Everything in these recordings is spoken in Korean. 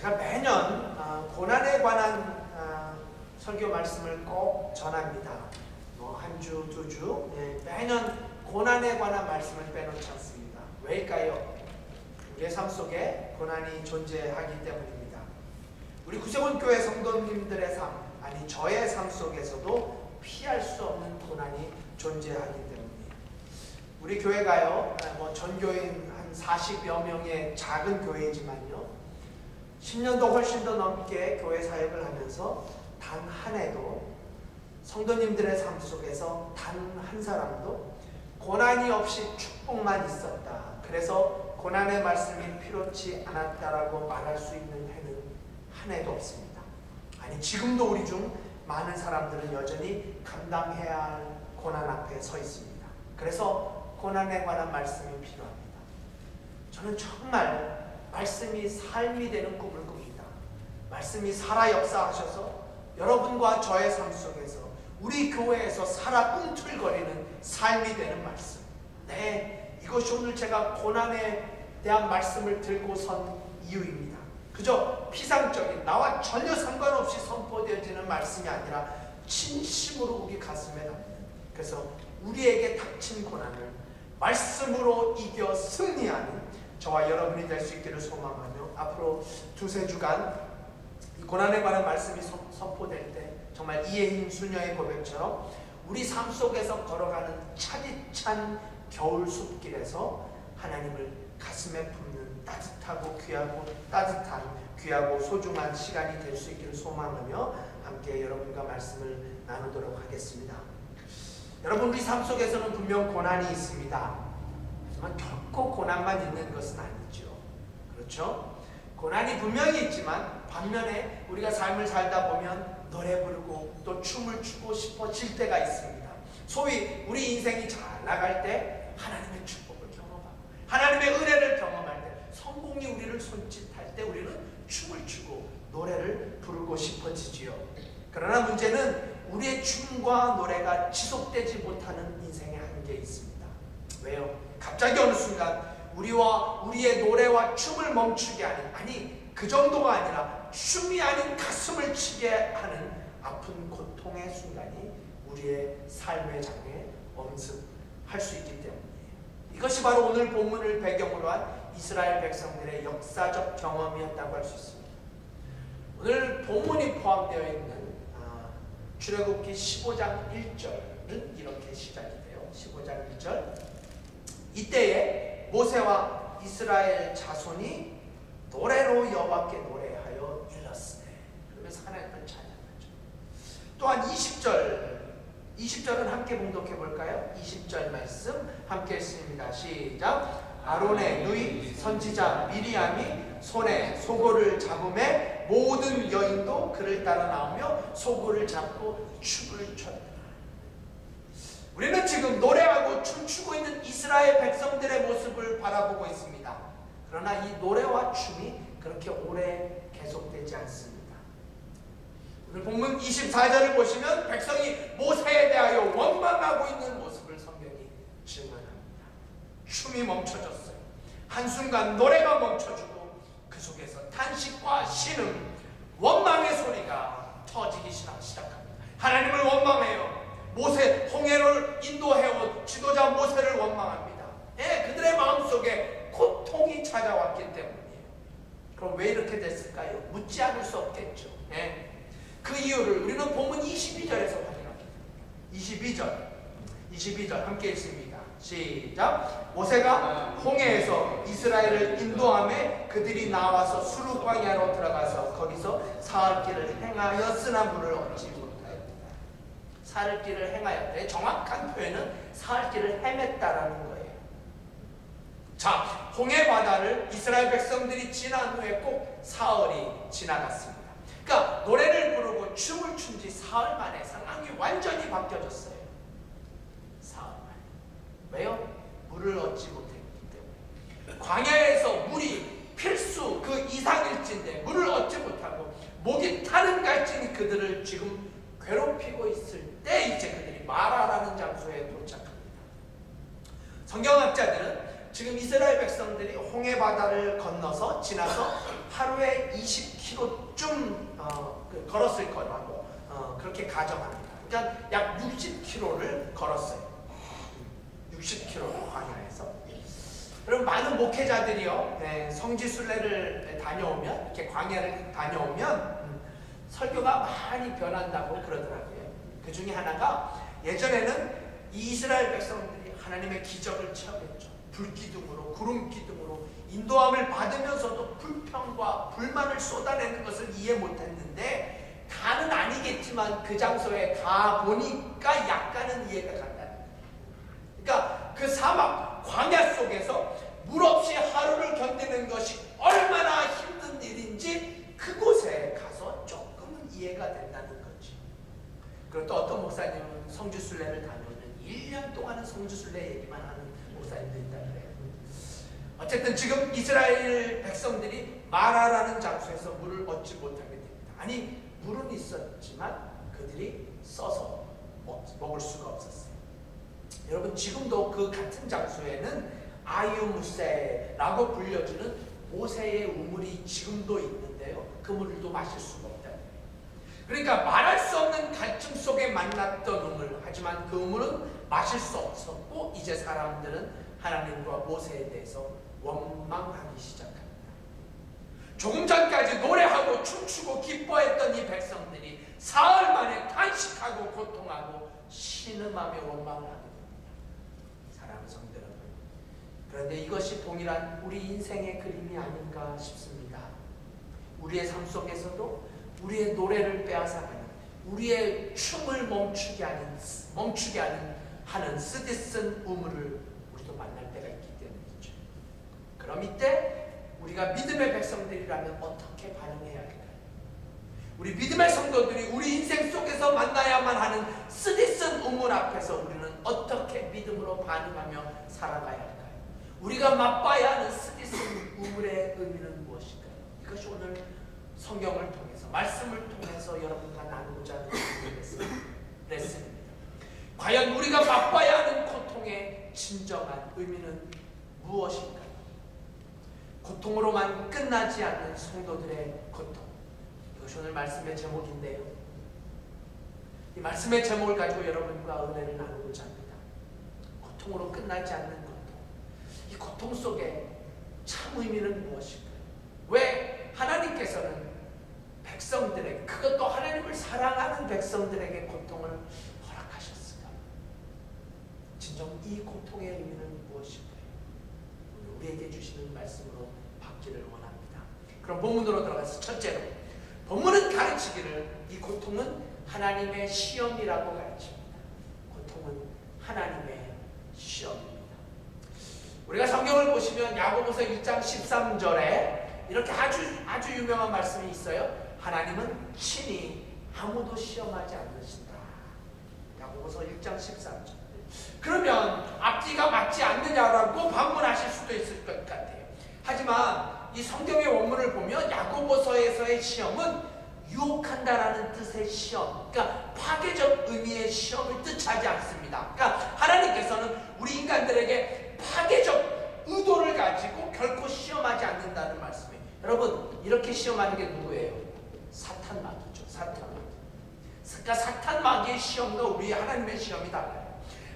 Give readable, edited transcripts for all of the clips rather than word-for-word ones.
제가 매년 고난에 관한 설교 말씀을 꼭 전합니다. 한 주, 두 주, 매년 고난에 관한 말씀을 빼놓지 않습니다. 왜일까요? 우리의 삶 속에 고난이 존재하기 때문입니다. 우리 구세군 교회 성도님들의 삶, 아니 저의 삶 속에서도 피할 수 없는 고난이 존재하기 때문이에요. 우리 교회가요, 전교인 한 40여 명의 작은 교회이지만요, 10년도 훨씬 더 넘게 교회 사역을 하면서 단 한 해도 성도님들의 삶 속에서 단 한 사람도 고난이 없이 축복만 있었다, 그래서 고난의 말씀이 필요치 않았다라고 말할 수 있는 해는 한 해도 없습니다. 아니, 지금도 우리 중 많은 사람들은 여전히 감당해야 할 고난 앞에 서 있습니다. 그래서 고난에 관한 말씀이 필요합니다. 저는 정말 말씀이 삶이 되는 꿈을 꿉니다. 말씀이 살아 역사하셔서 여러분과 저의 삶 속에서 우리 교회에서 살아 꿈틀거리는 삶이 되는 말씀. 네, 이것이 오늘 제가 고난에 대한 말씀을 들고 선 이유입니다. 그저 피상적인, 나와 전혀 상관없이 선포되어지는 말씀이 아니라 진심으로 우리 가슴에 담는, 그래서 우리에게 닥친 고난을 말씀으로 이겨 승리하는 저와 여러분이 될 수 있기를 소망하며, 앞으로 두세 주간 이 고난에 관한 말씀이 선포될 때 정말 이해인 수녀의 고백처럼 우리 삶 속에서 걸어가는 차디찬 겨울 숲길에서 하나님을 가슴에 품는 따뜻하고 귀하고 소중한 시간이 될 수 있기를 소망하며 함께 여러분과 말씀을 나누도록 하겠습니다. 여러분, 우리 삶 속에서는 분명 고난이 있습니다. 하지만 결코 고난만 있는 것은 아니죠. 그렇죠? 고난이 분명히 있지만 반면에 우리가 삶을 살다 보면 노래 부르고 또 춤을 추고 싶어질 때가 있습니다. 소위 우리 인생이 잘 나갈 때 하나님의 축복을 경험하고 하나님의 은혜를 경험할 때, 성공이 우리를 손짓할 때 우리는 춤을 추고 노래를 부르고 싶어지지요. 그러나 문제는 우리의 춤과 노래가 지속되지 못하는 인생의 한계에 있습니다. 왜요? 갑자기 어느 순간 우리와 우리의 노래와 춤을 멈추게 하는, 아니 그 정도가 아니라 춤이 아닌 가슴을 치게 하는 아픈 고통의 순간이 우리의 삶의 장에 엄습할 수 있기 때문이에요. 이것이 바로 오늘 본문을 배경으로 한 이스라엘 백성들의 역사적 경험이었다고 할 수 있습니다. 오늘 본문이 포함되어 있는 출애굽기 15장 1절은 이렇게 시작이 돼요. 15장 1절, 이때에 모세와 이스라엘 자손이 노래로 여호와께 노래하여 일렀으되, 그러면서 하나님을 찬양하죠. 또한 20절은 함께 봉독해 볼까요? 20절 말씀 함께 읽습니다. 시작. 아론의 누이 선지자 미리암이 손에 소고를 잡음에 모든 여인도 그를 따라 나오며 소고를 잡고 춤을 췄다. 우리는 지금 노래하고 춤추고 있는 이스라엘 백성들의 모습을 바라보고 있습니다. 그러나 이 노래와 춤이 그렇게 오래 계속되지 않습니다. 오늘 본문 24절을 보시면 백성이 모세에 대하여 원망하고 있는 모습을 성경이 증언합니다. 춤이 멈춰졌어요. 한순간 노래가 멈춰지고 그 속에서 탄식과 신음, 원망의 소리가 터지기 시작합니다. 하나님을 원망해요. 모세, 홍해를 인도해온 지도자 모세를 원망합니다. 그들의 마음속에 고통이 찾아왔기 때문이에요. 그럼 왜 이렇게 됐을까요? 묻지 않을 수 없겠죠. 그 이유를 우리는 본문 22절에서 확인합니다. 22절 함께 읽습니다. 시작. 모세가 홍해에서 이스라엘을 인도하며 그들이 나와서 수르 광야로 들어가서 거기서 사흘길을 행하였으나 물을 얻지 못하였다. 사흘길을 행하였다. 정확한 표현은 사흘길을 헤맸다라는 거예요. 자, 홍해 바다를 이스라엘 백성들이 지난 후에 꼭 사흘이 지나갔습니다. 그러니까 노래를 부르고 춤을 춘 지 사흘 만에 상황이 완전히 바뀌어졌어요. 사흘 만에. 왜요? 물을 얻지 못했기 때문에. 광야에서 물이 필수 그 이상일진데 물을 얻지 못하고 목이 타는 갈증이 그들을 지금 괴롭히고 있을 때 이제 그들이 마라라는 장소에 도착합니다. 성경학자들은 지금 이스라엘 백성들이 홍해 바다를 건너서 지나서 하루에 20km쯤 걸었을 거라고 그렇게 가정합니다. 그러니까 약 60km를 걸었어요. 60km를 광야에서. 여러분, 많은 목회자들이요, 성지순례를 다녀오면, 이렇게 광야를 다녀오면 설교가 많이 변한다고 그러더라고요. 그 중에 하나가, 예전에는 이 이스라엘 백성들이 하나님의 기적을 체험했죠. 불기둥으로, 구름기둥으로 인도함을 받으면서도 불평과 불만을 쏟아내는 것을 이해 못했는데, 다는 아니겠지만 그 장소에 가 보니까 약간은 이해가 간다는 거예요. 그러니까 그 사막, 광야 속에서 물 없이 하루를 견디는 것이 얼마나 힘든 일인지 그곳에 가서 조금은 이해가 된다는 거지. 그리고 또 어떤 목사님은 성지순례를 다녀오면 1년 동안은 성지순례 얘기만 하는 목사님도 있다 그래요. 어쨌든 지금 이스라엘 백성들이 마라라는 장소에서 물을 얻지 못하게 됩니다. 아니, 물은 있었지만 그들이 써서 먹을 수가 없었어요. 여러분, 지금도 그 같은 장소에는 아유무세라고 불려주는 모세의 우물이 지금도 있는데요, 그 물도 마실 수가 없다. 그러니까 말할 수 없는 갈증 속에 만났던 우물, 하지만 그 우물은 마실 수 없었고, 이제 사람들은 하나님과 모세에 대해서 원망하기 시작합니다. 조금 전까지 노래하고 춤추고 기뻐했던 이 백성들이 사흘 만에 탄식하고 고통하고 신음하며 원망을 하게 됩니다. 사랑하는 성도 여러분, 그런데 이것이 동일한 우리 인생의 그림이 아닌가 싶습니다. 우리의 삶 속에서도 우리의 노래를 빼앗아가는, 우리의 춤을 멈추게 하는 쓰디쓴 우물을 우리도 만날 때가 있기 때문이죠. 그럼 이때 우리가 믿음의 백성들이라면 어떻게 반응해야 할까요? 우리 믿음의 성도들이 우리 인생 속에서 만나야만 하는 쓰디쓴 우물 앞에서 우리는 어떻게 믿음으로 반응하며 살아가야 할까요? 우리가 맛봐야 하는 쓰디쓴 우물의 의미는 무엇일까요? 이것이 오늘 성경을 통해서, 말씀을 통해서 여러분과 나누고자 하는 레슨입니다. 과연 우리가 맛봐야 하는 고통의 진정한 의미는 무엇일까요? 고통으로만 끝나지 않는 성도들의 고통, 이것이 오늘 말씀의 제목인데요, 이 말씀의 제목을 가지고 여러분과 은혜를 나누고자 합니다. 고통으로 끝나지 않는 고통, 이 고통 속에 참 의미는 무엇일까요? 왜 하나님께서는 백성들에게, 그것도 하나님을 사랑하는 백성들에게 고통을 허락하셨을까? 진정 이 고통의 의미는 무엇일까요? 오늘 우리에게 주시는 말씀으로 받기를 원합니다. 그럼 본문으로 들어가서, 첫째로 본문은 가르치기를 이 고통은 하나님의 시험이라고 가르칩니다. 고통은 하나님의 시험입니다. 우리가 성경을 보시면 야고보서 1장 13절에 이렇게 아주 유명한 말씀이 있어요. 하나님은 친히 아무도 시험하지 않으신다. 야고보서 1장 13절. 그러면 앞뒤가 맞지 않느냐라고 반문하실 수도 있을 것 같아요. 하지만 이 성경의 원문을 보면 야고보서에서의 시험은 유혹한다라는 뜻의 시험, 그러니까 파괴적 의미의 시험을 뜻하지 않습니다. 그러니까 하나님께서는 우리 인간들에게 파괴적 의도를 가지고 결코 시험하지 않는다는 말씀이에요. 여러분, 이렇게 시험하는 게 누구예요? 사탄 마귀죠. 사탄 마귀. 그러니까 사탄 마귀의 시험과 우리 하나님의 시험이 달라요.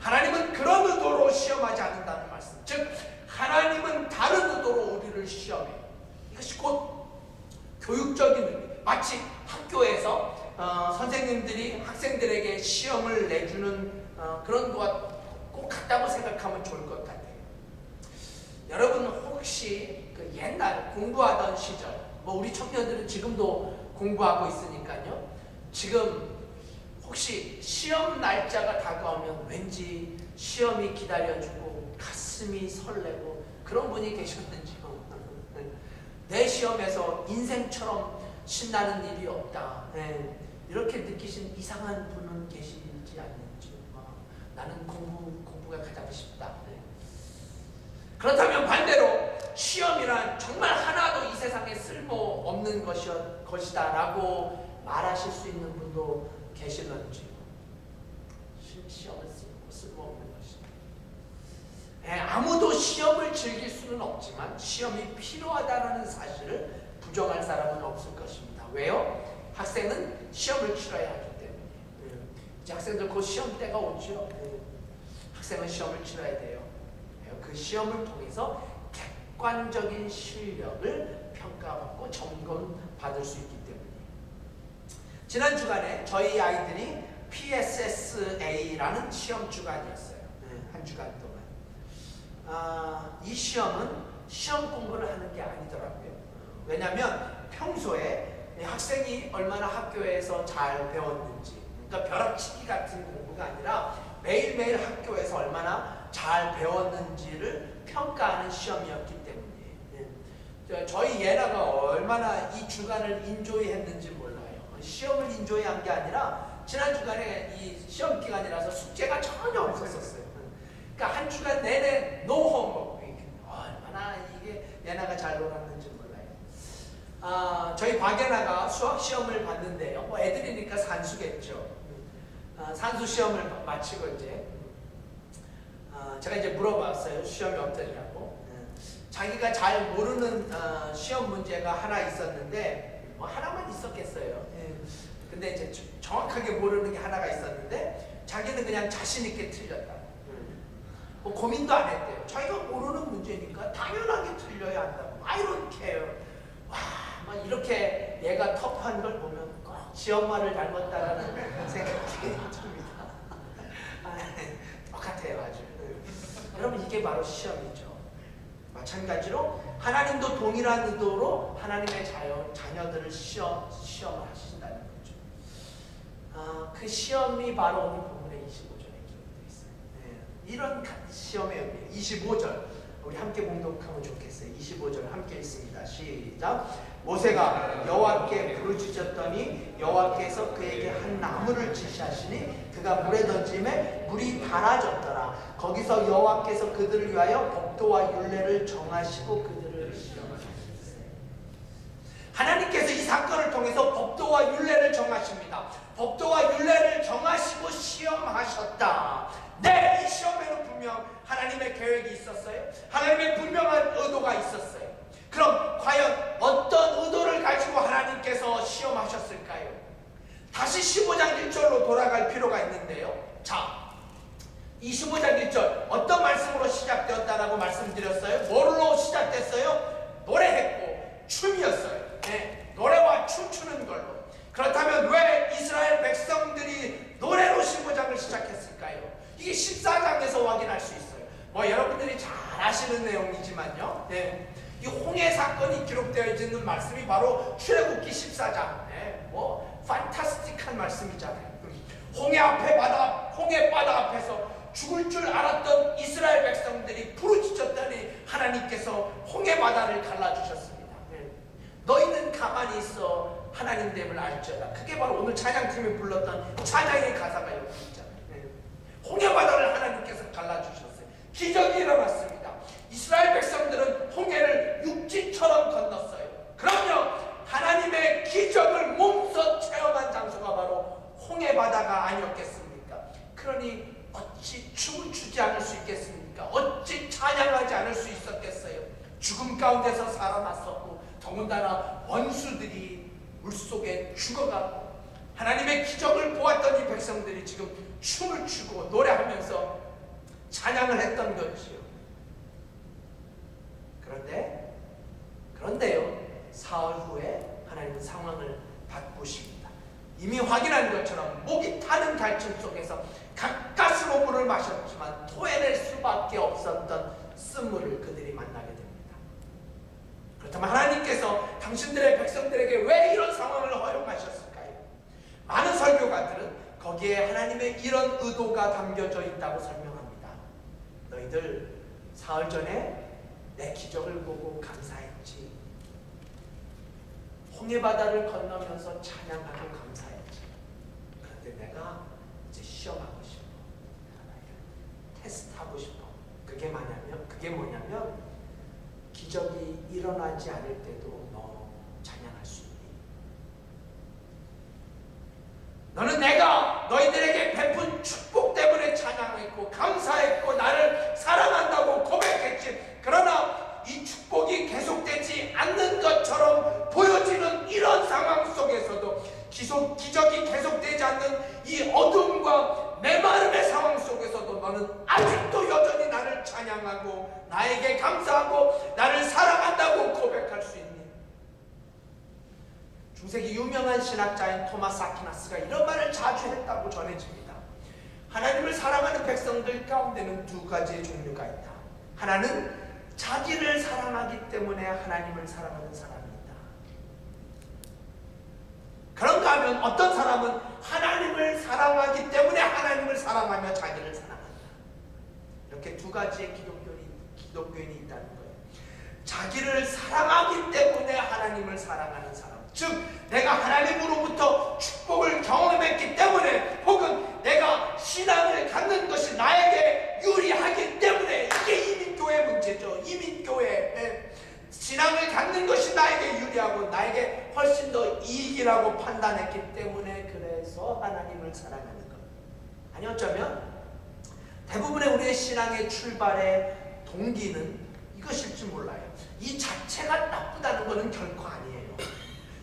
하나님은 그런 의도로 시험하지 않는다는 말씀. 즉, 하나님은 다른 의도로 우리를 시험해요. 이것이 곧 교육적인 의미. 마치 학교에서 선생님들이 학생들에게 시험을 내주는 그런 것과 꼭 같다고 생각하면 좋을 것 같아요. 여러분, 혹시 그 옛날 공부하던 시절, 우리 청년들은 지금도 공부하고 있으니까요, 지금 혹시 시험 날짜가 다가오면 왠지 시험이 기다려주고 가슴이 설레고 그런 분이 계셨는지요? 내 시험에서 인생처럼 신나는 일이 없다, 이렇게 느끼신 이상한 분은 계시지 않는지. 나는 공부가 가장 쉽다. 그렇다면 반대로 시험이란 정말 하나도 이 세상에 쓸모없는 것이다 라고 말하실 수 있는 분도 계실런지요? 시험은 쓸모없는 것이다. 아무도 시험을 즐길 수는 없지만 시험이 필요하다는 사실을 부정할 사람은 없을 것입니다. 왜요? 학생은 시험을 치러야 하기 때문에. 이제 학생들 곧 시험 때가 오죠. 학생은 시험을 치러야 돼요. 그 시험을 통해서 객관적인 실력을 평가받고 점검받을 수 있기 때문에. 지난 주간에 저희 아이들이 PSSA라는 시험 주간이었어요. 한 주간 동안. 이 시험은 시험 공부를 하는 게 아니더라고요. 왜냐하면 평소에 학생이 얼마나 학교에서 잘 배웠는지, 그러니까 벼락치기 같은 공부가 아니라 매일매일 학교에서 얼마나 잘 배웠는지를 평가하는 시험이었기 때문에 저희 예나가 얼마나 이 주간을 인조이 했는지 몰라요. 시험을 인조이 한 게 아니라 지난 주간에 이 시험 기간이라서 숙제가 전혀 없었어요. 그러니까 한 주간 내내 노 홈워크. 얼마나 이게 예나가 잘 놀았는지 몰라요. 저희 박예나가 수학 시험을 봤는데요. 뭐 애들이니까 산수겠죠. 산수 시험을 마치고 이제 제가 이제 물어봤어요. 시험이 어떠냐고. 자기가 잘 모르는 시험 문제가 하나 있었는데 뭐 하나만 있었겠어요. 근데 이제 정확하게 모르는 게 하나가 있었는데 자기는 그냥 자신 있게 틀렸다고. 뭐 고민도 안 했대요. 자기가 모르는 문제니까 당연하게 틀려야 한다고. I don't care. 와, 막 이렇게 얘가 터프한 걸 보면 꼭 지 엄마를 닮았다라는 생각이 듭니다. 똑같아요, 아주. 여러분, 이게 바로 시험이죠. 마찬가지로 하나님도 동일한 의도로 하나님의 자녀들을 시험을 하신다는 거죠. 그 시험이 바로 오늘 본문의 25절에 기록되어 있어요. 이런 시험의 의미. 25절 우리 함께 봉독하면 좋겠어요. 25절 함께 읽습니다. 시작. 모세가 여호와께 부르짖었더니 여호와께서 그에게 한 나무를 지시하시니 그가 물에 던짐에 물이 달아졌더라. 거기서 여호와께서 그들을 위하여 법도와 율례를 정하시고 그들을 시험하셨어요. 하나님께서 이 사건을 통해서 법도와 율례를 정하십니다. 법도와 율례를 정하시고 시험하셨다. 네, 이 시험에는 분명 하나님의 계획이 있었어요. 하나님의 분명한 의도가 있었어요. 그럼 과연 어떤 의도를 가지고 하나님께서 시험하셨을까요? 다시 15장 1절로 돌아갈 필요가 있는데요. 자, 25장 1절 어떤 말씀으로 시작되었다라고 말씀드렸어요? 뭐로 시작됐어요? 노래했고 춤이었어요. 네, 노래와 춤추는 걸로. 그렇다면 왜 이스라엘 백성들이 노래로 15장을 시작했을까요? 이게 14장에서 확인할 수 있어요. 뭐 여러분들이 잘 아시는 내용이지만요. 네, 이 홍해 사건이 기록되어 있는 말씀이 바로 출애굽기 14장. 네, 뭐 판타스틱한 말씀이잖아요. 홍해 바다 앞에서 죽을 줄 알았던 이스라엘 백성들이 부르짖었더니 하나님께서 홍해 바다를 갈라주셨습니다. 네. 너희는 가만히 있어 하나님 됨을 알지어다. 그게 바로 오늘 찬양팀이 불렀던 찬양의 가사가 여기 있잖아요. 네. 홍해 바다를 하나님께서 갈라주셨어요. 기적이 일어났습니다. 이스라엘 백성들은 홍해를 육지처럼 건넜어요. 그럼요, 하나님의 기적을 몸소 체험한 장소가 바로 홍해 바다가 아니었겠습니까? 그러니 어찌 춤을 추지 않을 수 있겠습니까? 어찌 찬양하지 않을 수 있었겠어요? 죽음 가운데서 살아났었고 더군다나 원수들이 물속에 죽어가고 하나님의 기적을 보았던 이 백성들이 지금 춤을 추고 노래하면서 찬양을 했던 거지요. 그런데요, 사흘 후에 하나님은 상황을 바꾸십니다. 이미 확인한 것처럼 목이 타는 갈증 속에서 가까스로 물을 마셨지만 토해낼 수밖에 없었던 쓴물을 그들이 만나게 됩니다. 그렇다면 하나님께서 당신들의 백성들에게 왜 이런 상황을 허용하셨을까요? 많은 설교가들은 거기에 하나님의 이런 의도가 담겨져 있다고 설명합니다. 너희들 사흘 전에 내 기적을 보고 감사했지. 홍해바다를 건너면서 찬양하고 감사했지. 그런데 내가 이제 시험하고 싶어. 테스트하고 싶어. 그게 뭐냐면 기적이 일어나지 않을 때도 너 찬양할 수 있니? 너는 내가 너희들에게 베푼 축복 때문에 찬양했고 감사했고 나를 사랑한다고 기적이 계속되지 않는 이 어둠과 메마름의 상황 속에서도 너는 아직도 여전히 나를 찬양하고 나에게 감사하고 나를 사랑한다고 고백할 수 있니? 중세기 유명한 신학자인 토마스 아퀴나스가 이런 말을 자주 했다고 전해집니다. 하나님을 사랑하는 백성들 가운데는 두 가지의 종류가 있다. 하나는 자기를 사랑하기 때문에 하나님을 사랑하는 사람이다. 그런가 하면 어떤 사람은 하나님을 사랑하기 때문에 하나님을 사랑하며 자기를 사랑한다. 이렇게 두 가지의 기독교인이 있다는 거예요. 자기를 사랑하기 때문에 하나님을 사랑하는 사람, 즉 내가 하나님으로부터 축복을 경험했기 때문에 혹은 내가 신앙을 갖는 것이 나에게 유리하기 때문에, 이게 이민교회 문제죠. 이민교회 신앙을 갖는 것이 나에게 유리하고 나에게 훨씬 더 이익이라고 판단했기 때문에 그래서 하나님을 사랑하는 것. 아니, 어쩌면 대부분의 우리의 신앙의 출발의 동기는 이것일지 몰라요. 이 자체가 나쁘다는 것은 결코 아니에요.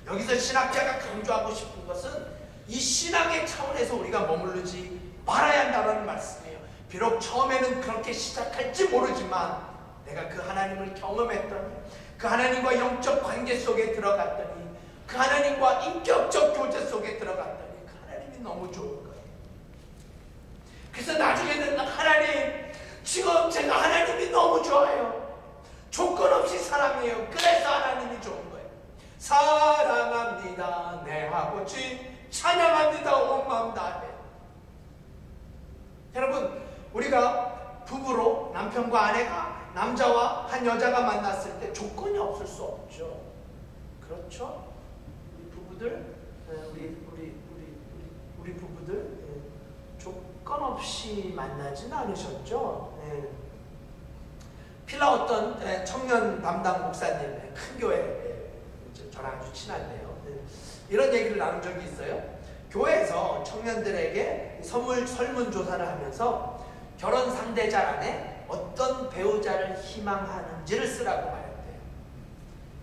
여기서 신학자가 강조하고 싶은 것은 이 신앙의 차원에서 우리가 머무르지 말아야 한다는 말씀이에요. 비록 처음에는 그렇게 시작할지 모르지만 내가 그 하나님을 경험했더니, 그 하나님과 영적 관계 속에 들어갔더니, 그 하나님과 인격적 교제 속에 들어갔더니 그 하나님이 너무 좋은 거예요. 그래서 나중에는 하나님, 지금 제가 하나님이 너무 좋아요. 조건 없이 사랑해요. 그래서 하나님이 좋은 거예요. 사랑합니다 내 아버지, 찬양합니다 온 마음 다해. 여러분, 우리가 부부로 남편과 아내가, 남자와 한 여자가 만났을 때 조건이 없을 수 없죠. 그렇죠? 우리 부부들, 우리 부부들 조건 없이 만나진 않으셨죠? 필라 어떤 청년 담당 목사님, 큰 교회, 저랑 아주 친한데요. 이런 얘기를 나눈 적이 있어요. 교회에서 청년들에게 설문조사를 하면서 결혼 상대자 안에 어떤 배우자를 희망하는지를 쓰라고 말했대요.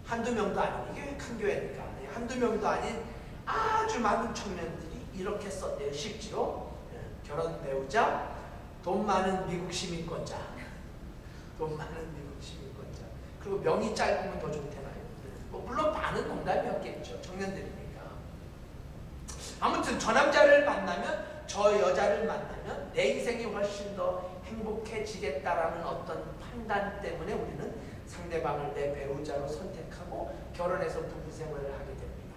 한두 명도 아닌, 이게 큰 교회니까 한두 명도 아닌 아주 많은 청년들이 이렇게 썼대요. 실제로 결혼 배우자, 돈 많은 미국 시민권자, 돈 많은 미국 시민권자, 그리고 명이 짧으면 더 좋대나요. 뭐 물론 반은 농담이었겠죠. 청년들이니까. 아무튼 저 남자를 만나면, 저 여자를 만나면 내 인생이 훨씬 더 행복해지겠다라는 어떤 판단 때문에 우리는 상대방을 내 배우자로 선택하고 결혼해서 부부 생활을 하게 됩니다.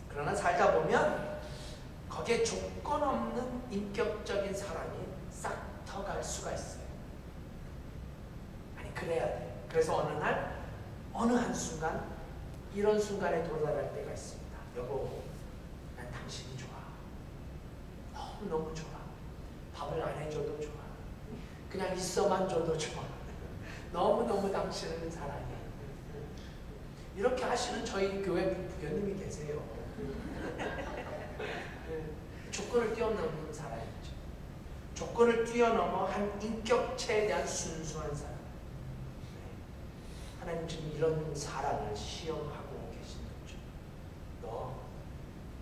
그러나 살다 보면 거기에 조건 없는 인격적인 사랑이 싹 터갈 수가 있어요. 아니, 그래야 돼. 그래서 어느 날, 어느 한순간 이런 순간에 도달할 때가 있습니다. 여보, 난 당신이 좋아. 너무너무 좋아. 밥을 안 해줘도 좋아. 그냥 있어만 줘도 좋아. 너무너무 당신을 사랑해. 이렇게 하시는 저희 교회 부교님이 계세요. 조건을 뛰어넘는 사람이죠. 조건을 뛰어넘어 한 인격체에 대한 순수한 사람. 하나님 지금 이런 사랑을 시험하고 계신 거죠. 너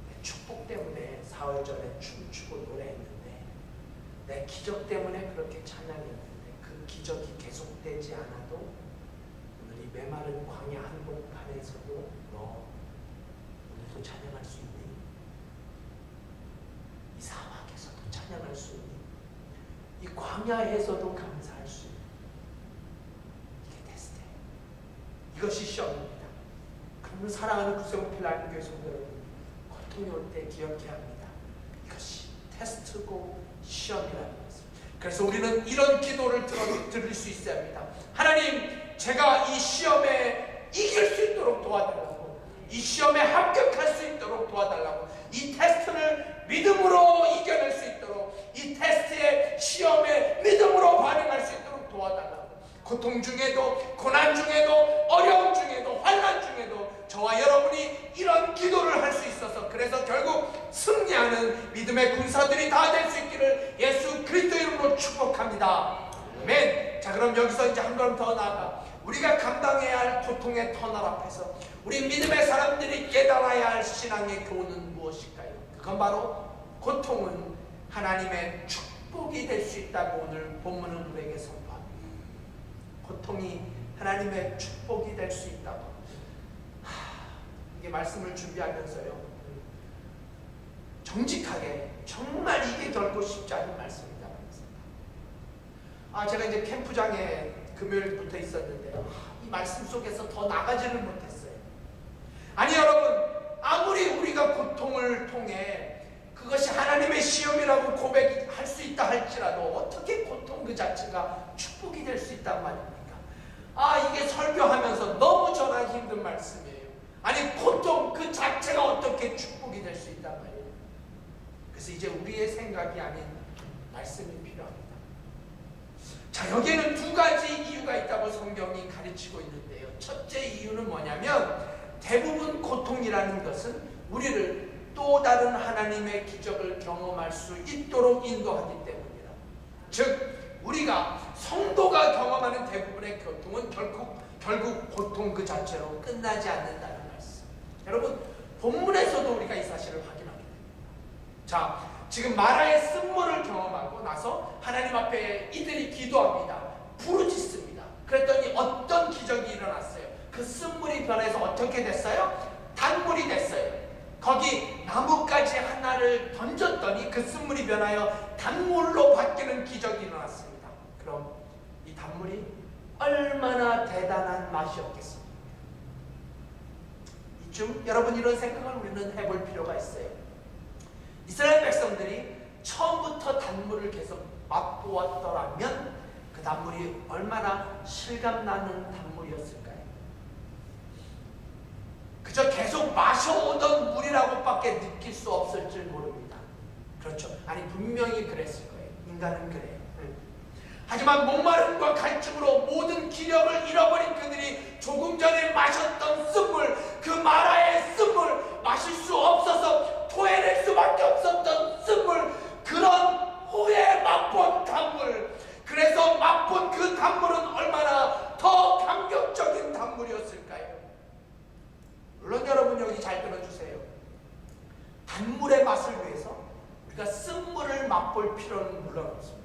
내 축복 때문에 사흘 전에 춤추고 노래했는데, 내 기적 때문에 그렇게 찬양했는데 그 기적이 계속되지 않아도 오늘 이 메마른 광야 한복판에서도 너 오늘도 찬양할 수 있니? 이 사막에서도 찬양할 수 있니? 이 광야에서도 감사할 수 있니? 이게 테스트예요. 이것이 시험입니다. 그러면 사랑하는 구세훈필라님 교회 성도 여러분, 고통이 올 때 기억해야 합니다. 이것이 테스트고 시험이라는 것을. 그래서 우리는 이런 기도를 드릴 수 있어야 합니다. 하나님, 제가 이 시험에 이길 수 있도록 도와달라고, 이 시험에 합격할 수 있도록 도와달라고, 이 테스트를 믿음으로 이겨낼 수 있도록, 이 테스트의 시험에 믿음으로 반응할 수 있도록 도와달라고. 고통 중에도, 고난 중에도, 어려움 중에도, 환난 중에도 저와 여러분이 이런 기도를 할 수 있어서, 그래서 결국 승리하는 믿음의 군사들이 다 될 수 있기를 예수 그리스도 이름으로 축복합니다. 아멘. 자, 그럼 여기서 이제 한 걸음 더 나아가 우리가 감당해야 할 고통의 터널 앞에서 우리 믿음의 사람들이 깨달아야 할 신앙의 교훈은 무엇일까요? 그건 바로 고통은 하나님의 축복이 될 수 있다고 오늘 본문은 우리에게 선포합니다. 고통이 하나님의 축복이 될 수 있다고. 이게 말씀을 준비하면서요, 정직하게 정말 이게 결코 쉽지 않은 말씀이다. 제가 이제 캠프장에 금요일부터 있었는데요, 이 말씀 속에서 더 나가지를 못했어요. 아니 여러분, 아무리 우리가 고통을 통해 그것이 하나님의 시험이라고 고백할 수 있다 할지라도 어떻게 고통 그 자체가 축복이 될 수 있단 말입니까? 이게 설교하면서 너무 전하기 힘든 말씀이에요. 아니 고통 그 자체가 어떻게 축복이 될 수 있단 말이에요. 그래서 이제 우리의 생각이 아닌 말씀이 필요합니다. 자, 여기에는 두 가지 이유가 있다고 성경이 가르치고 있는데요. 첫째 이유는 뭐냐면, 대부분 고통이라는 것은 우리를 또 다른 하나님의 기적을 경험할 수 있도록 인도하기 때문이다. 즉 우리가 성도가 경험하는 대부분의 고통은 결국 고통 그 자체로 끝나지 않는다는 말씀. 여러분, 본문에서도 우리가 이 사실을 확인하게 됩니다. 자, 지금 마라의 쓴물을 경험하고 나서 하나님 앞에 이들이 기도합니다. 부르짖습니다. 그랬더니 어떤 기적이 일어났어요? 그 쓴물이 변해서 어떻게 됐어요? 단물이 됐어요. 거기 나뭇가지 하나를 던졌더니 그 쓴물이 변하여 단물로 바뀌는 기적이 일어났습니다. 그럼 이 단물이 얼마나 대단한 맛이었겠습니까? 이쯤 여러분 이런 생각을 우리는 해볼 필요가 있어요. 이스라엘 백성들이 처음부터 단물을 계속 맛보았더라면 그 단물이 얼마나 실감나는 단물이었을까요? 그저 계속 마셔오던 물이라고밖에 느낄 수 없을 줄 모릅니다. 그렇죠? 아니 분명히 그랬을 거예요. 인간은 그래요. 하지만 목마름과 갈증으로 모든 기력을 잃어버린 그들이 조금 전에 마셨던 쓴물, 그 마라의 쓴물, 마실 수 없어서 토해낼 수밖에 없었던 쓴물, 그런 후에 맛본 단물, 그래서 맛본 그 단물은 얼마나 더 감격적인 단물이었을까요? 물론 여러분 여기 잘 들어주세요. 단물의 맛을 위해서 우리가 쓴물을 맛볼 필요는 물론 없습니다.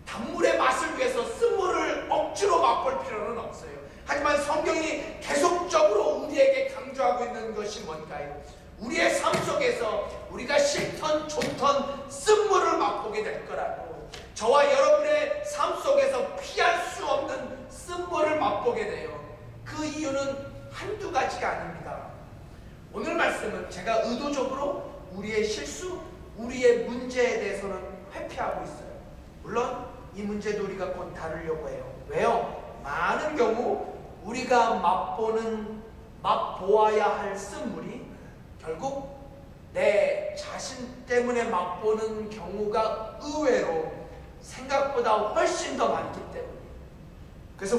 단물의 맛을 위해서 쓴물을 억지로 맛볼 필요는 없어요. 하지만 성경이 계속적으로 우리에게 강조하고 있는 것이 뭔가요? 우리의 삶 속에서 우리가 싫던 좋던 쓴물을 맛보게 될 거라고. 저와 여러분의 삶 속에서 피할 수 없는 쓴물을 맛보게 돼요. 그 이유는 한두 가지가 아닙니다. 오늘 말씀은 제가 의도적으로 우리의 실수, 우리의 문제에 대해서는 회피하고 있어요. 물론 이 문제도 우리가 곧 다루려고 해요. 왜요? 많은 경우 우리가 맛보아야 할 쓴물이 결국 내 자신 때문에 맛보는 경우가 의외로 생각보다 훨씬 더 많기 때문에. 그래서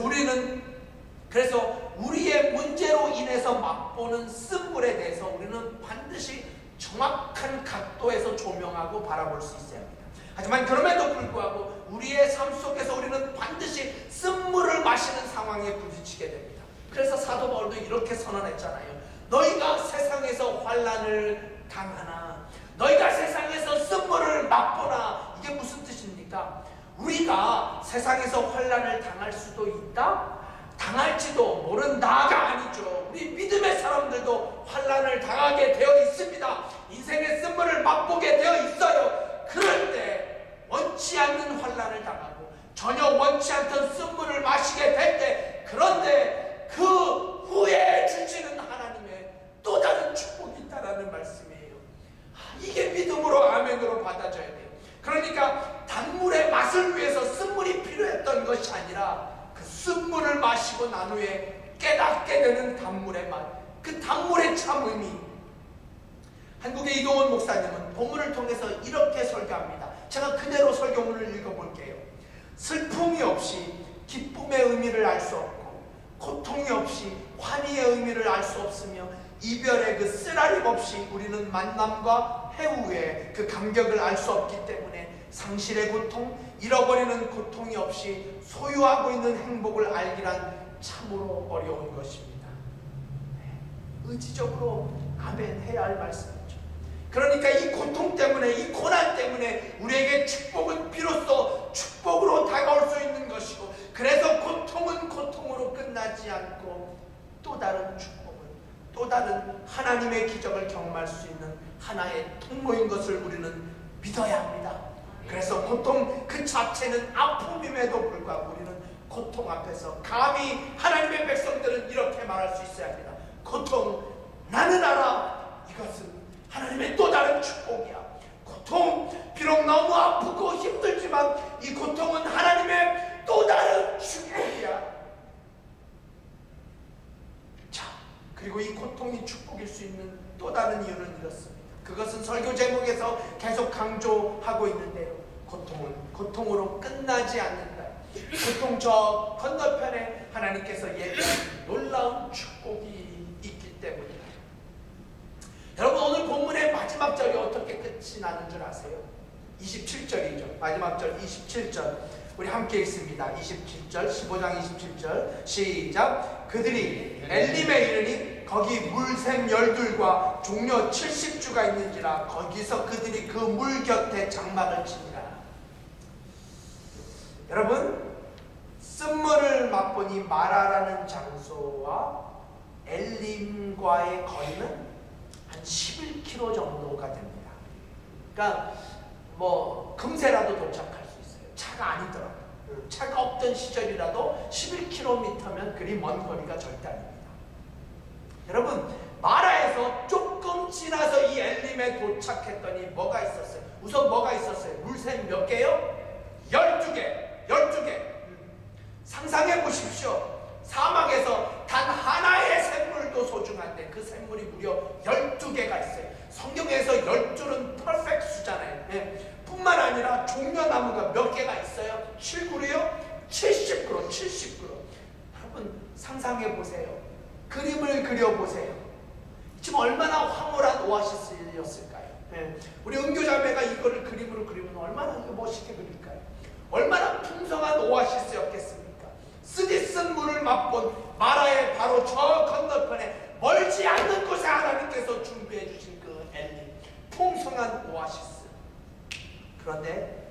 우리의 문제로 인해서 맛보는 쓴물에 대해서 우리는 반드시 정확한 각도에서 조명하고 바라볼 수 있어야 합니다. 하지만 그럼에도 불구하고 우리의 삶 속에서 우리는 반드시 쓴물을 마시는 상황에 부딪히게 됩니다. 그래서 사도 바울도 이렇게 선언했잖아요. 너희가 세상에서 환난을 당하나, 너희가 세상에서 쓴물을 맛보나. 이게 무슨 뜻입니까? 우리가 세상에서 환난을 당할 수도 있다, 당할지도 모른다가 아니죠. 우리 믿음의 사람들도 환난을 당하게 되어 있습니다. 인생의 쓴물을 맛보게 되어 있어요. 그럴 때 원치 않는 환난을 당하고 전혀 원치 않던 쓴물을 마시게 될 때, 그런데 그 후에 주시는 하나님의 또 다른 축복이 있다라는 말씀이에요. 이게 믿음으로 아멘으로 받아져야 돼요. 그러니까 단물의 맛을 위해서 쓴물이 필요했던 것이 아니라 그 쓴물을 마시고 난 후에 깨닫게 되는 단물의 맛, 그 단물의 참 의미. 한국의 이동원 목사님은 본문을 통해서 이렇게 설교합니다. 제가 그대로 설교문을 읽어볼게요. 슬픔이 없이 기쁨의 의미를 알 수 없고, 고통이 없이 환희의 의미를 알 수 없으며, 이별의 그 쓰라림 없이 우리는 만남과 해후의 그 감격을 알 수 없기 때문에 상실의 고통, 잃어버리는 고통이 없이 소유하고 있는 행복을 알기란 참으로 어려운 것입니다. 의지적으로 아멘 해야 할 말씀이죠. 그러니까 이 고통 때문에, 이 고난 때문에 우리에게 축복은 비로소 축복으로 다가올 수 있는 것이고, 그래서 고통은 고통으로 끝나지 않고 또 다른 축복을, 또 다른 하나님의 기적을 경험할 수 있는 하나의 통로인 것을 우리는 믿어야 합니다. 그래서 고통 그 자체는 아픔임에도 불구하고 우리는 고통 앞에서 감히 하나님의 백성들은 이렇게 말할 수 있어야 합니다. 고통, 나는 알아. 이것은 하나님의 또 다른 축복이야. 고통, 비록 너무 아프고 힘들지만 이 고통은 하나님의 또 다른 축복이야. 자, 그리고 이 고통이 축복일 수 있는 또 다른 이유는 이렇습니다. 그것은 설교 제목에서 계속 강조하고 있는데요. 고통은 고통으로 끝나지 않는다. 고통 저 건너편에 하나님께서 예비한 놀라운 축복이 있기 때문이다. 여러분, 오늘 본문의 마지막 절이 어떻게 끝이 나는 줄 아세요? 27절이죠. 마지막 절 27절 우리 함께 읽습니다. 27절 15장 27절 시작. 그들이 엘림에 이르니 거기 물샘 12과 종려 70주가 있는지라 거기서 그들이 그 물 곁에 장막을 치니라. 여러분, 쓴물을 맛보니 마라라는 장소와 엘림과의 거리는 한 11km 정도가 됩니다. 그러니까 뭐 금세라도 도착할 수 있어요. 차가 아니더라도, 차가 없던 시절이라도 11km면 그리 먼 거리가 절대 아닙니다. 여러분, 마라에서 조금 지나서 이 엘림에 도착했더니 뭐가 있었어요? 우선 뭐가 있었어요? 물샘 몇 개요? 12개. 상상해 보십시오. 사막에서 단 하나의 샘물도 소중한데 그 샘물이 무려 12개가 있어요. 성경에서 12는 퍼펙트 수잖아요. 뿐만 아니라 종려나무가 몇 개가 있어요? 7그루요? 70그루. 여러분, 상상해 보세요. 그림을 그려보세요. 지금 얼마나 황홀한 오아시스였을까요? 우리 은교자매가 이거를 그림으로 그리면 얼마나 멋있게 그릴까요? 얼마나 풍성한 오아시스였겠습니까? 쓰디쓴 물을 맛본 마라의 바로 저 건너편에 멀지 않는 곳에 하나님께서 준비해 주신 그 엘림, 풍성한 오아시스. 그런데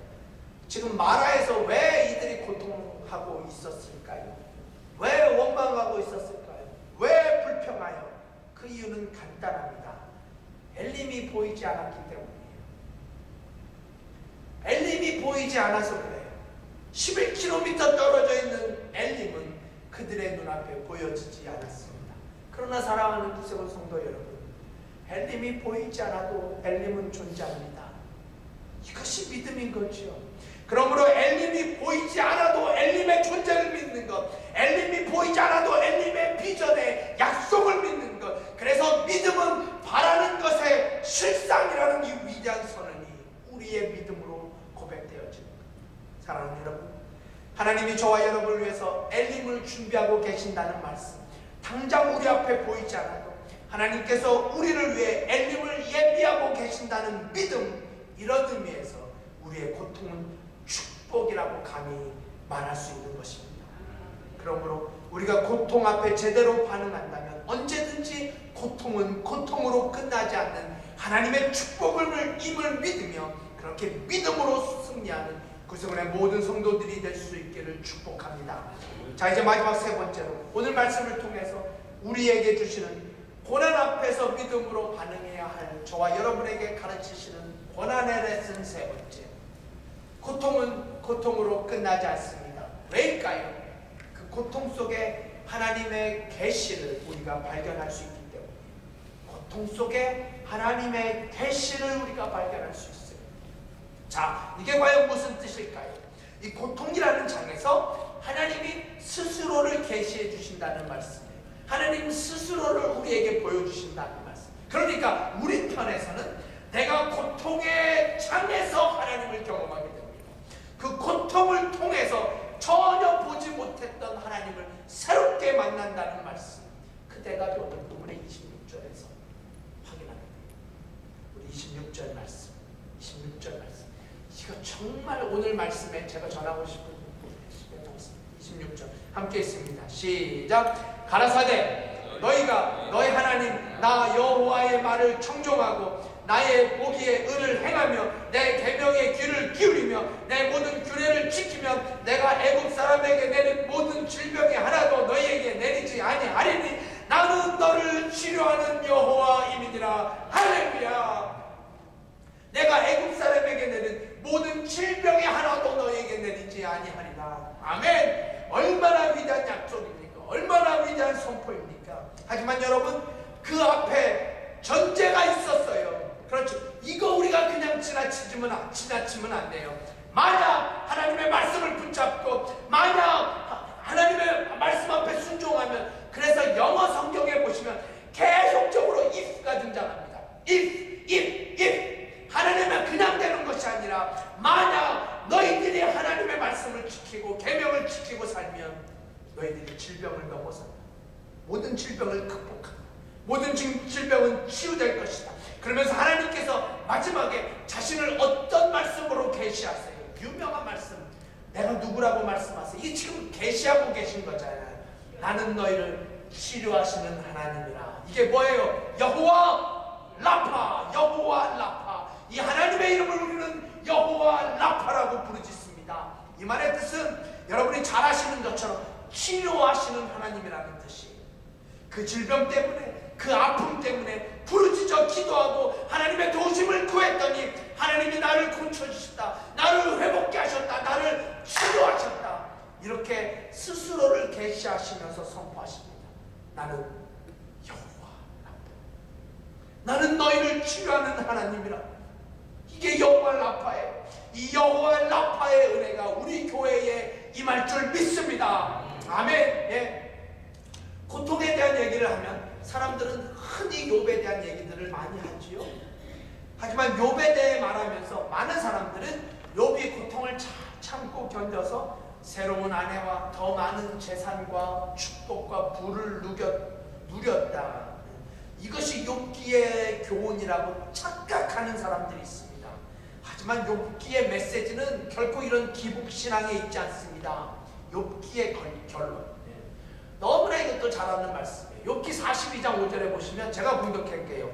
지금 마라에서 왜 이들이 고통하고 있었을까요? 왜 원망하고 있었을까요? 왜 불평하여? 그 이유는 간단합니다. 엘림이 보이지 않았기 때문이에요. 엘림이 보이지 않아서 그래요. 11km 떨어져 있는 엘림은 그들의 눈앞에 보여지지 않았습니다. 그러나 사랑하는 구세군 성도 여러분, 엘림이 보이지 않아도 엘림은 존재합니다. 이것이 믿음인 거죠. 그러므로 엘림이 보이지 않아도 엘림의 존재를 믿는 것, 엘림이 보이지 않아도 엘림의 비전의 약속을 믿는 것, 그래서 믿음은 바라는 것의 실상이라는 이 위대한 선언이 우리의 믿음으로 고백되어집니다. 사랑하는 여러분, 하나님이 저와 여러분을 위해서 엘림을 준비하고 계신다는 말씀, 당장 우리 앞에 보이지 않아도 하나님께서 우리를 위해 엘림을 예비하고 계신다는 믿음, 이런 의미에서 우리의 고통은 축복이라고 감히 말할 수 있는 것입니다. 그러므로 우리가 고통 앞에 제대로 반응한다면 언제든지 고통은 고통으로 끝나지 않는 하나님의 축복을 임을 믿으며 그렇게 믿음으로 승리하는 구세군의 모든 성도들이 될 수 있기를 축복합니다. 자, 이제 마지막 세 번째로 오늘 말씀을 통해서 우리에게 주시는 고난 앞에서 믿음으로 반응해야 할 저와 여러분에게 가르치시는 고난의 레슨 세 번째. 고통은 고통으로 끝나지 않습니다. 왜일까요? 그 고통 속에 하나님의 계시를 우리가 발견할 수 있기 때문에. 고통 속에 하나님의 계시를 우리가 발견할 수 있어요. 자, 이게 과연 무슨 뜻일까요? 이 고통이라는 장에서 하나님이 스스로를 계시해 주신다는 말씀이에요. 하나님 스스로를 우리에게 보여주신다는 말씀. 그러니까 우리 편에서는 내가 고통의 장에서 하나님을 경험하게 됩니다. 그 고통을 통해서 전혀 보지 못했던 하나님을 새롭게 만난다는 말씀. 그 대답이 오늘 본문의 26절에서 확인합니다. 우리 26절 말씀. 이거 정말 오늘 말씀에 제가 전하고 싶은 26절 함께 있습니다. 시작. 가라사대 너희가 너희 하나님 나 여호와의 말을 청종하고 나의 보기에 의를 행하며 내 계명에 귀를 기울이며 내 모든 규례를 지키면 내가 애굽 사람에게 내린 모든 질병이 하나도 너희에게 내리지 아니하리니 나는 너를 치료하는 여호와임이니라. 할렐루야. 내가 애굽 사람에게 내린 모든 질병이 하나도 너희에게 내리지 아니하리라. 아멘. 얼마나 위대한 약속입니까? 얼마나 위대한 선포입니까? 하지만 여러분, 그 앞에 전제가 있었어요. 그렇죠. 이거 우리가 그냥 지나치면 안 돼요. 만약 하나님의 말씀을 붙잡고 만약 하나님의 말씀 앞에 순종하면, 그래서 영어 성경에 보시면 계속적으로 if가 등장합니다. if 하나님은 그냥 되는 것이 아니라 만약 너희들이 하나님의 말씀을 지키고 계명을 지키고 살면 너희들이 질병을 넘어선다. 모든 질병을 극복한다. 모든 질병은 치유될 것이다. 그러면서 하나님께서 마지막에 자신을 어떤 말씀으로 계시하세요? 유명한 말씀. 내가 누구라고 말씀하세요? 이게 지금 계시하고 계신 거잖아요. 나는 너희를 치료하시는 하나님이라. 이게 뭐예요? 여호와 라파. 여호와 라파. 이 하나님의 이름을 우리는 여호와 라파라고 부르짖습니다. 이 말의 뜻은 여러분이 잘 아시는 것처럼 치료하시는 하나님이라는 뜻이에요. 그 질병 때문에, 그 아픔 때문에 부르짖어 기도하고 하나님의 도우심을 구했더니 하나님이 나를 고쳐주셨다, 나를 회복케 하셨다, 나를 치료하셨다. 이렇게 스스로를 계시하시면서 선포하십니다. 나는 여호와 라파. 나는 너희를 치료하는 하나님이라. 이게 여호와 라파예요. 이 여호와 라파의 은혜가 우리 교회에 임할 줄 믿습니다. 아멘. 예. 고통에 대한 얘기를 하면 사람들은 흔히 욥에 대한 얘기들을 많이 하지요. 하지만 욥에 대해 말하면서 많은 사람들은 욥이 고통을 잘 참고 견뎌서 새로운 아내와 더 많은 재산과 축복과 부를 누렸다. 이것이 욥기의 교훈이라고 착각하는 사람들이 있습니다. 하지만 욥기의 메시지는 결코 이런 기복신앙에 있지 않습니다. 욥기의 결론. 너무나 이것도 잘 아는 말씀이에요. 욥기 42장 5절에 보시면 제가 분석할게요.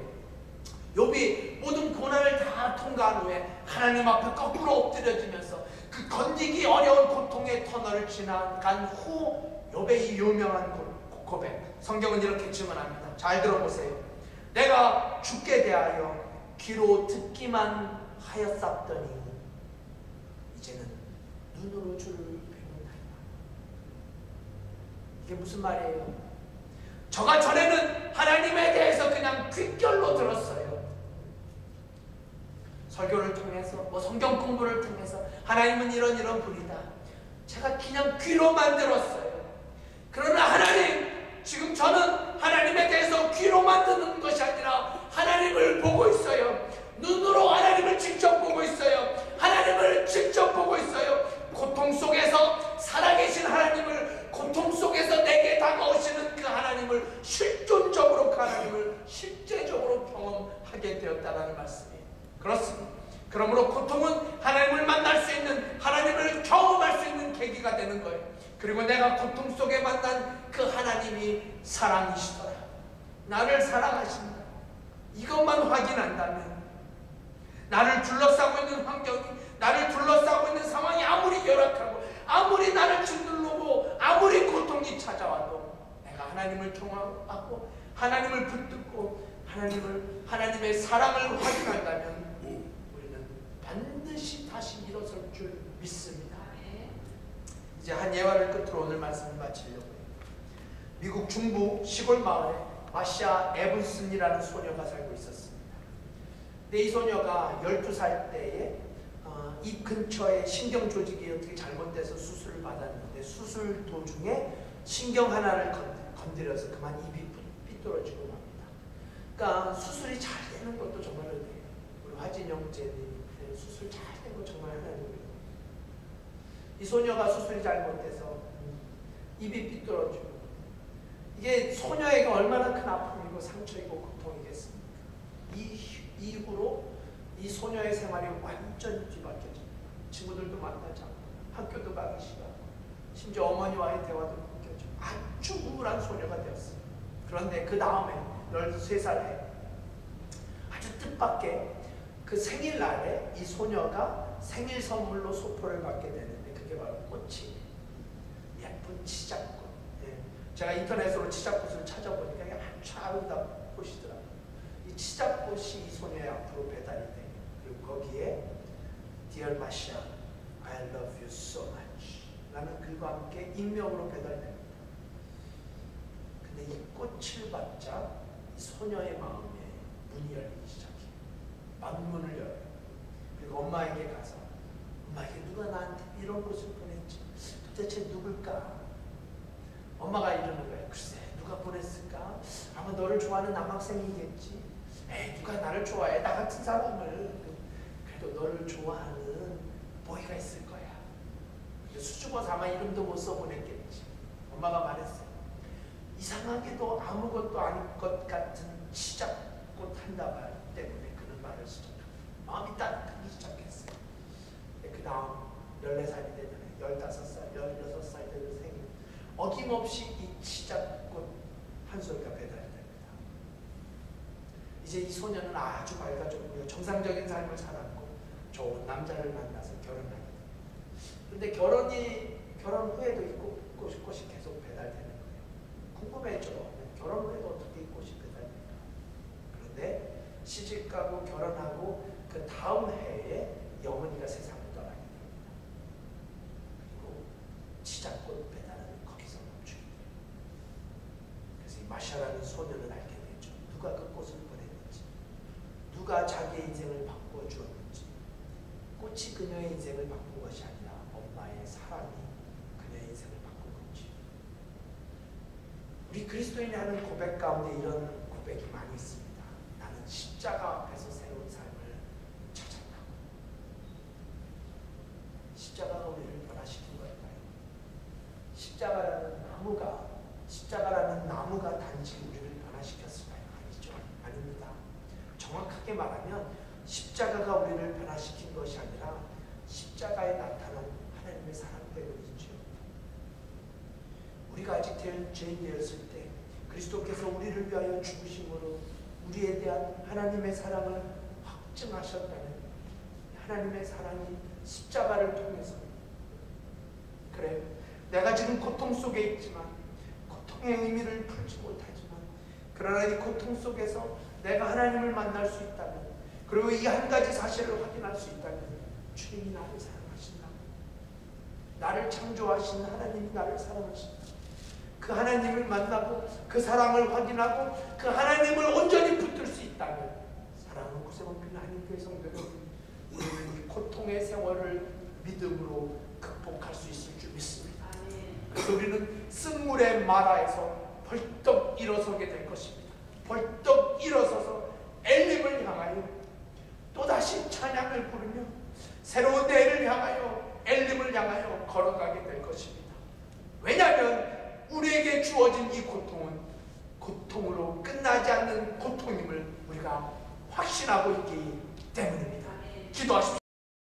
욥이 모든 고난을 다 통과한 후에 하나님 앞에 거꾸로 엎드려지면서 그 건지기 어려운 고통의 터널을 지나간 후 욥의 이 유명한 고백, 성경은 이렇게 증언합니다. 잘 들어보세요. 내가 주께 대하여 귀로 듣기만 하였었더니 이제는 눈으로 주를 뵙는다니라. 이게 무슨 말이에요? 저가 전에는 하나님에 대해서 그냥 귓결로 들었어요. 설교를 통해서, 성경 공부를 통해서 하나님은 이런 분이다. 제가 그냥 귀로만 들었어요. 그러나 하나님, 지금 저는 하나님에 대해서 귀로만 듣는 것이 아니라 하나님을 보고 있어요. 눈으로 하나님을 직접 보고 있어요. 하나님을 직접 보고 있어요. 고통 속에서 살아계신 하나님을, 고통 속에서 내게 다가오시는 그 하나님을, 실존적으로 그 하나님을 실제적으로 경험하게 되었다는 말씀이에요. 그렇습니다. 그러므로 고통은 하나님을 만날 수 있는, 하나님을 경험할 수 있는 계기가 되는 거예요. 그리고 내가 고통 속에 만난 그 하나님이 사랑이시더라, 나를 사랑하신다, 이것만 확인한다면 나를 둘러싸고 있는 환경이, 나를 둘러싸고 있는 상황이 아무리 열악하고 아무리 나를 짓누르고 아무리 고통이 찾아와도 내가 하나님을 경험하고 하나님을 붙들고 하나님의 사랑을 확인한다면 우리는 반드시 다시 일어설 줄 믿습니다. 이제 한 예화를 끝으로 오늘 말씀을 마치려고 해요. 미국 중부 시골 마을에 마샤 에븐슨이라는 소녀가 살고 있었습니다. 근데 이 소녀가 12살 때에 입 근처에 신경 조직이 어떻게 잘못돼서 수술을 받았는데 수술 도중에 신경 하나를 건드려서 그만 입이 삐뚤어지고 맙니다. 그러니까 수술이 잘 되는 것도 정말 은혜예요. 우리 화진영제님 수술 잘 된 거 정말 하나님이에요. 이 소녀가 수술이 잘못돼서 입이 삐뚤어지고, 이게 소녀에게 얼마나 큰 아픔이고 상처이고 고통이겠습니까? 이 이후로 이 소녀의 생활이 완전히 뒤바뀌어집니다. 친구들도 만나지 않고 학교도 가기 싫어하고 심지어 어머니와의 대화도 끊겨져 아주 우울한 소녀가 되었어요. 그런데 그 다음에 13살에 아주 뜻밖의 그 생일날에 이 소녀가 생일 선물로 소포를 받게 되는데 그게 바로 꽃이 예쁜 치자꽃. 제가 인터넷으로 치자꽃을 찾아보니까 이게 아주 아름다운 꽃이더라고요. 이 치자꽃이 이 소녀의 앞으로 배달이 돼요. 그리고 거기에 Dear Masha, I love you so much 라는 글과 함께 익명으로 배달됩니다. 근데 이 꽃을 받자 이 소녀의 마음에 문이 열리기 시작해요. 만문을 열어요. 그리고 엄마에게 가서 엄마에게 누가 나한테 이런 꽃을 보냈지? 도대체 누굴까? 엄마가 이러는 거예요. 글쎄 누가 보냈을까? 아마 너를 좋아하는 남학생이겠지. 에이 누가 나를 좋아해? 나 같은 사람을. 그래도 너를 좋아하는 보이가 있을 거야. 수줍어서 아마 이름도 못 써보냈겠지. 엄마가 말했어요. 이상하게도 아무것도 아닌 것 같은 치자꽃 한 다발 때문에 그는 말을 시작합니다. 마음이 따뜻하기 시작했어요. 그 다음 14살이 되잖아요. 15살, 16살 되는 생일 어김없이 이 치자꽃 한 소리가 배달이 됩니다. 이제 이 소녀는 아주 밝아졌고요. 정상적인 삶을 살았고 좋은 남자를 만나서 결혼하게 됩니다. 그런데 결혼 후에도 이 꽃이 계속 배달되는 거예요. 궁금해죠. 결혼 후에도 어떻게 이 꽃이 배달될까? 그런데 시집가고 결혼하고 그 다음 해에 이 어머니가 세상을 떠나게 됩니다. 그리고 치자꽃 배달은 거기서 멈추게 돼요. 그래서 이 마샤라는 소녀는 알게 되죠. 누가 그 꽃을 보냈는지, 누가 자기의 인생을 바꾸어 주었는지. 꽃이 그녀의 인생을 바꾼 것이 아니라 엄마의 사랑이 그녀의 인생을 바꾼 건지. 우리 그리스도인이 하는 고백 가운데 이런 고백이 많이 있습니다. 나는 십자가 앞에서 새로운 삶을 찾았다. 십자가가 우리를 변화시킨 걸까요? 십자가라는 나무가 단지 우리를 변화시켰을까요? 아니죠. 아닙니다. 정확하게 말하면 십자가가 우리를 변화시킨 것이 아니라 십자가에 나타난 하나님의 사랑 때문이죠. 우리가 아직 죄인되었을 때 그리스도께서 우리를 위하여 죽으심으로 우리에 대한 하나님의 사랑을 확증하셨다는 하나님의 사랑이 십자가를 통해서 그래요. 내가 지금 고통 속에 있지만 고통의 의미를 풀지 못하지만 그러나 이 고통 속에서 내가 하나님을 만날 수 있다면 그리고 이 한 가지 사실을 확인할 수 있다면 주님이 나를 사랑하신다. 나를 창조하신 하나님이 나를 사랑하신다. 그 하나님을 만나고 그 사랑을 확인하고 그 하나님을 온전히 붙들 수 있다면 사랑하는 구세원교회 하나님교회 성도 여러분, 우리는 이 고통의 세월을 믿음으로 극복할 수 있을 줄 믿습니다. 그래서 우리는 쓴물의 마라에서 벌떡 일어서게 될 것입니다. 벌떡 일어서서 엘림을 향하여 또다시 찬양을 부르며 새로운 내일을 향하여 엘림을 향하여 걸어가게 될 것입니다. 왜냐하면 우리에게 주어진 이 고통은 고통으로 끝나지 않는 고통임을 우리가 확신하고 있기 때문입니다. 기도하십시오.